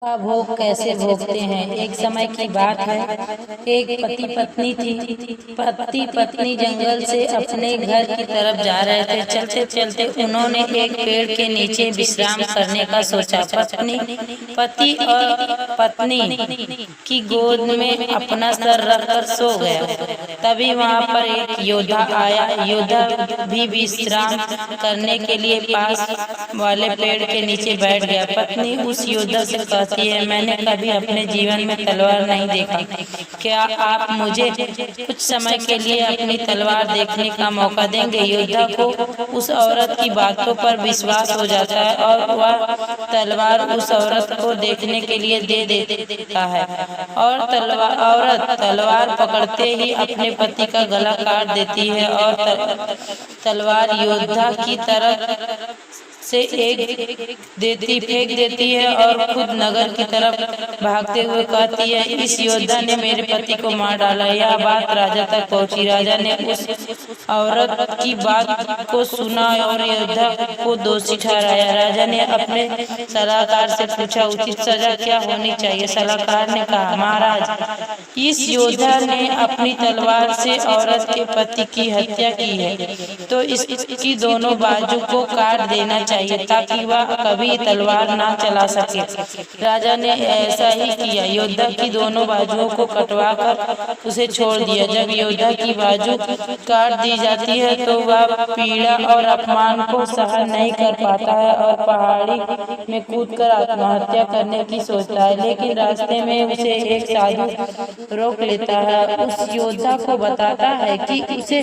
का भोग कैसे भोगते हैं। एक समय की बात है, एक पति पत्नी थी। पति पत्नी जंगल से अपने घर की तरफ जा रहे थे। चलते चलते उन्होंने एक पेड़ के नीचे विश्राम करने का सोचा। पति और पत्नी की गोद में अपना सर रखकर सो गया। तभी वहां पर एक योद्धा आया। योद्धा भी विश्राम करने के लिए पास वाले पेड़ के नीचे बैठ गया। पत्नी उस योद्धा से कहती है, मैंने कभी अपने जीवन में तलवार नहीं देखा। क्या आप मुझे कुछ समय के लिए अपनी तलवार देखने का मौका देंगे। योद्धा को उस औरत की बातों पर विश्वास हो जाता है और वह तलवार उस औरत को देखने के लिए दे देता है और औरत तलवार पकड़ते ही अपने पति का गला काट देती है और तलवार योद्धा की तरफ से फेंक देती है और खुद नगर की तरफ भागते हुए कहती है, इस योद्धा ने मेरे पति को मार डाला। यह बात राजा तक पहुंची। राजा ने उस औरत की बात को सुना और योद्धा को दोषी ठहराया। राजा ने अपने सलाहकार से पूछा, उचित सजा क्या होनी चाहिए। सलाहकार ने कहा, महाराज, इस योद्धा ने अपनी तलवार से औरत के पति की हत्या की है, तो इसकी दोनों बाजू को काट देना चाहिए ताकि वह कभी तलवार ना चला सके। राजा ने ऐसा ही किया। योद्धा की दोनों बाजुओं को कटवाकर उसे छोड़ दिया। जब योद्धा की बाजू काट दी जाती है तो वह पीड़ा और अपमान को सहन नहीं कर पाता है और पहाड़ी में कूदकर आत्महत्या करने की सोचता है। लेकिन रास्ते में उसे एक साधु रोक लेता है। उस योद्धा को बताता है कि उसे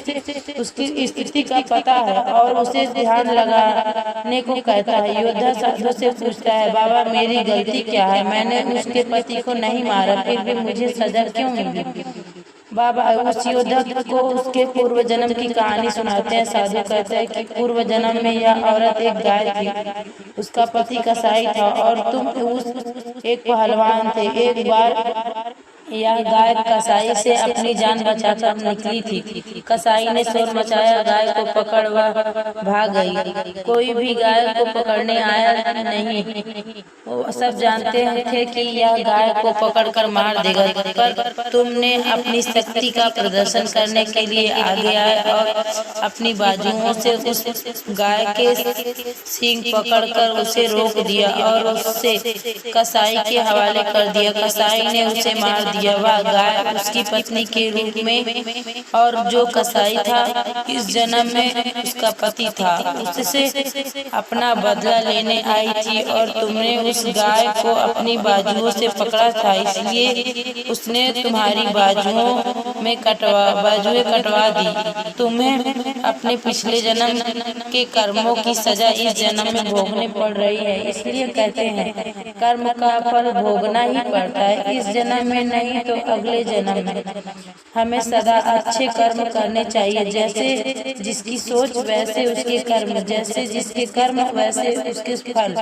उसकी स्थिति का पता है और उसे ध्यान लगाने को कहता है। योद्धा साधु से पूछता है, बाबा, मेरी गलती क्या है। मैंने उसके पति को नहीं मारा, फिर भी मुझे सजा क्यों मिली। बाबा उस योद्धा को उसके पूर्व जन्म की कहानी सुनाते हैं। साधु कहते हैं कि पूर्व जन्म में यह औरत एक गाय थी। उसका पति कसाई था और तुम एक पहलवान थे। एक बार यह गाय कसाई से अपनी जान बचाकर निकली थी। कसाई ने शोर मचाया, गाय को पकड़ वह भाग गई। कोई भी गाय को पकड़ने आया नहीं। वो सब जानते थे कि यह गाय को पकड़कर मार देगा, पर तुमने अपनी शक्ति का प्रदर्शन करने के लिए आगे आए और अपनी बाजुओं से उस गाय के सींग पकड़कर उसे रोक दिया और उससे कसाई के हवाले कर दिया। कसाई ने उसे मार दिया। वह गाय उसकी पत्नी के रूप में और जो कसाई था इस जन्म में उसका पति था, उससे अपना बदला लेने आई थी और तुमने उस गाय को अपनी बाजुओं से पकड़ा था, इसलिए उसने तुम्हारी बाजुएं कटवा दी। तुम्हें अपने पिछले जन्म के कर्मों की सजा इस जन्म में भोगने पड़ रही है। इसलिए कहते हैं, कर्म का फल भोगना ही पड़ता है। इस जन्म में नहीं तो अगले जन्म में। हमें सदा अच्छे कर्म करने चाहिए। जैसे जिसकी सोच वैसे उसके कर्म, जैसे जिसके कर्म वैसे उसके फल।